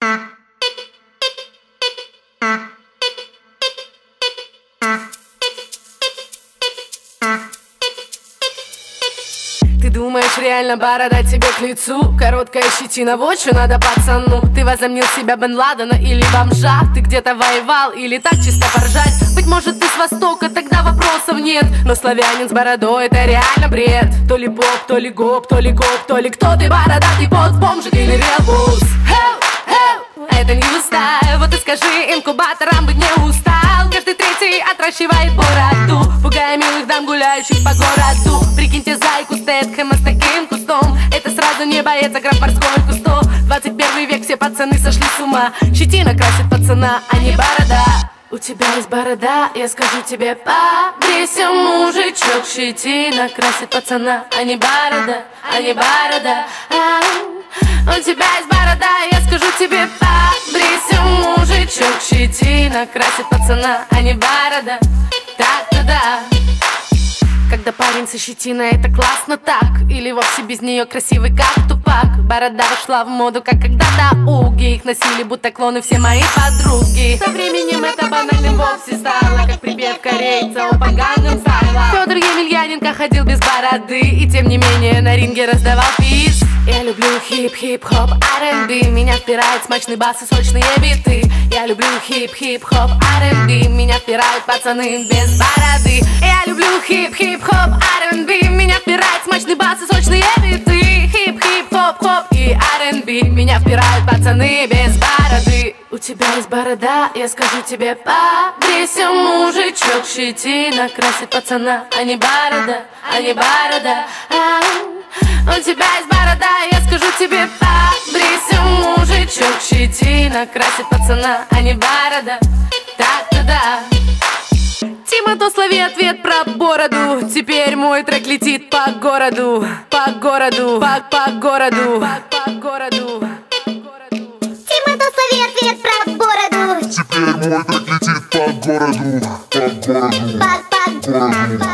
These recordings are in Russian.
Ты думаешь, реально борода тебе к лицу? Короткая щетина, вот что надо пацану. Ты возомнил себя Бен Ладена или бомжа? Ты где-то воевал или так чисто поржать? Быть может, ты с Востока, тогда вопросов нет. Но славянин с бородой — это реально бред. То ли поп, то ли гоп, то ли коп, то ли кто ты, бородатый босс, бомжик или ребус. Это не стайл, вот и скажи инкубаторам, быть не устал. Каждый третий отращивает бороду, пугая милых дам, гуляющих по городу. Прикиньте зайку Стэтхэма с таким кустом. Это сразу не боец, а граф морской кусто. 21 век, все пацаны сошли с ума. Щетина красит пацана, а не борода. У тебя есть борода, я скажу тебе, побрейся, мужичок. Щетина красит пацана, а не борода, а не борода. У тебя есть борода, я скажу тебе, побрейся, мужичок. Щетина красит пацана, а не борода. Так-то да. Когда парень со щетиной, это классно так. Или вовсе без нее красивый, как Тупак. Борода вошла в моду, как когда-то уги. Их носили будто клоны все мои подруги. Со временем это банальным вовсе стало, как припев корейца о Gangnam Style. Федор Емельяненко ходил без бороды, и тем не менее на ринге раздавал пиз. Я люблю хип-хип-хоп, R&B. Меня впирает смачный бас и сочные биты. Я люблю хип-хип-хоп, R&B. Меня впирают пацаны без бороды. Я люблю хип-хип-хоп, R&B. Меня впирает смачный бас и сочные биты. Хип-хип-хоп-хоп и R&B. Меня впирают пацаны без бороды. У тебя есть борода, я скажу тебе, побрейся, мужичок. Щетина красит пацана, а не борода, а не борода. У тебя есть борода, я скажу тебе, побрейся, мужичок. Щетина красит пацана, а не борода. Так-то да. Тима, то слови ответ про бороду. Теперь мой трек летит по городу, по городу, по городу, по городу. Тима, то слови ответ про бороду. Теперь мой трек летит по городу, по городу.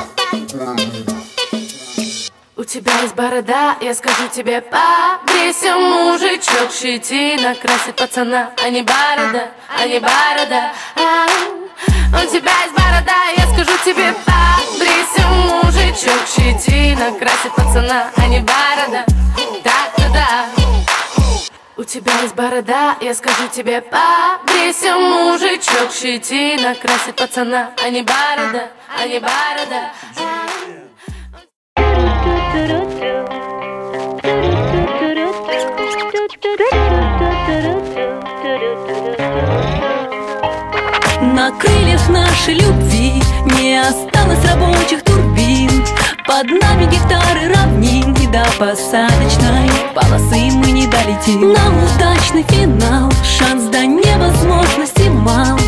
У тебя есть борода, я скажу тебе, побрейся, мужичок. Щетина красит пацана, а не борода, а не борода. У тебя есть борода, я скажу тебе, побрейся, мужичок. Щетина красит пацана, а не борода. Так-то да. У тебя есть борода, я скажу тебе, побрейся, мужичок. Щетина красит пацана, а не борода, а не борода. На крыльях нашей любви не осталось рабочих турбин. Под нами гектары равнин, и до посадочной полосы мы не долетим. На удачный финал шанс до невозможности мал.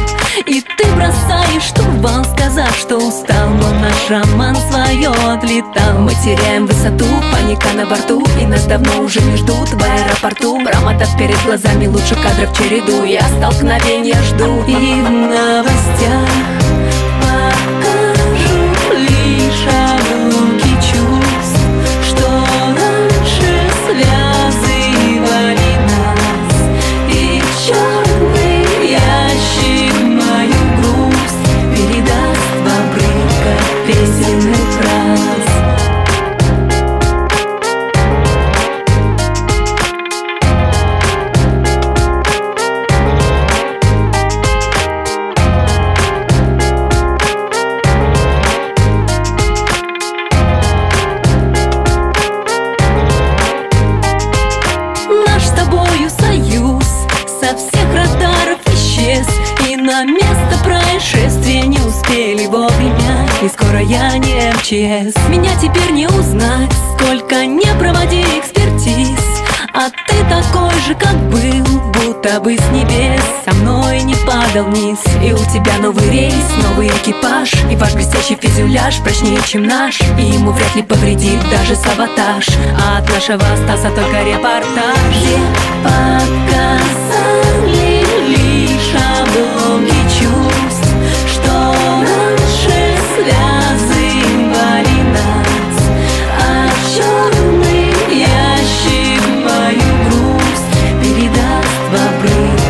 И ты бросаешь штурвал, сказав, что устал, но наш роман свое отлетал. Мы теряем высоту, паника на борту, и нас давно уже не ждут в аэропорту. Промотав перед глазами лучше кадров череду, я столкновения жду. И в новостях покажут лишь обломки чувств, что раньше связывали нас. И черный ящик мою грусть передаст в обрывках песенных фраз. Со всех радаров исчез, и на место происшествия не успели вовремя. И скоро я не МЧС. Меня теперь не узнать, сколько не проводи экспертиз. А ты такой же, как был, будто бы с небес со мной не падал вниз. И у тебя новый рейс, новый экипаж, и ваш блестящий фюзеляж прочнее, чем наш. И ему вряд ли повредит даже саботаж, а от нашего остался только репортаж. Где показали лишь обломки чувств, что раньше связывали нас. А черный ящик мою грусть передаст в обрыв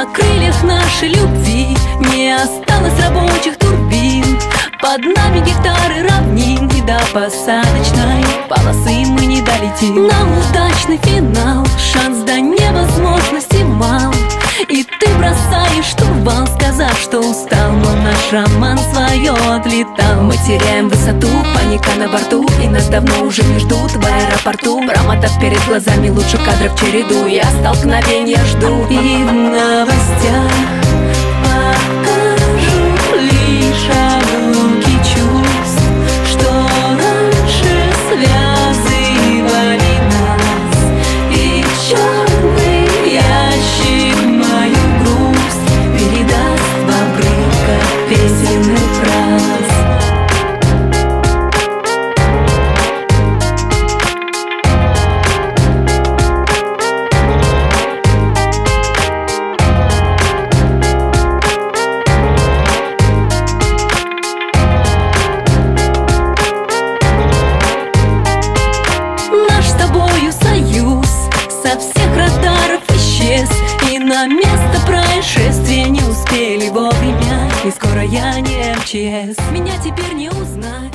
На крыльях нашей любви не осталось рабочих турбин. Под нами гектары равнин, и до посадочной полосы мы не долетим. На удачный финал шанс до невозможности мал. И ты бросаешь штурвал, сказав, что устал, но наш роман свое отлетал. Мы теряем высоту, паника на борту, и нас давно уже не ждут в аэропорту. Промотав перед глазами лучше кадров череду, я столкновения жду. И в новостях покажут лишь обломки чувств, что раньше связывали нас. И черный ящик мою грусть передаст в обрывках песенных фраз. Наш с тобою союз со всех радаров исчез, и на место происшествия не успели вовремя. И скоро я не МЧС, меня теперь не узнать.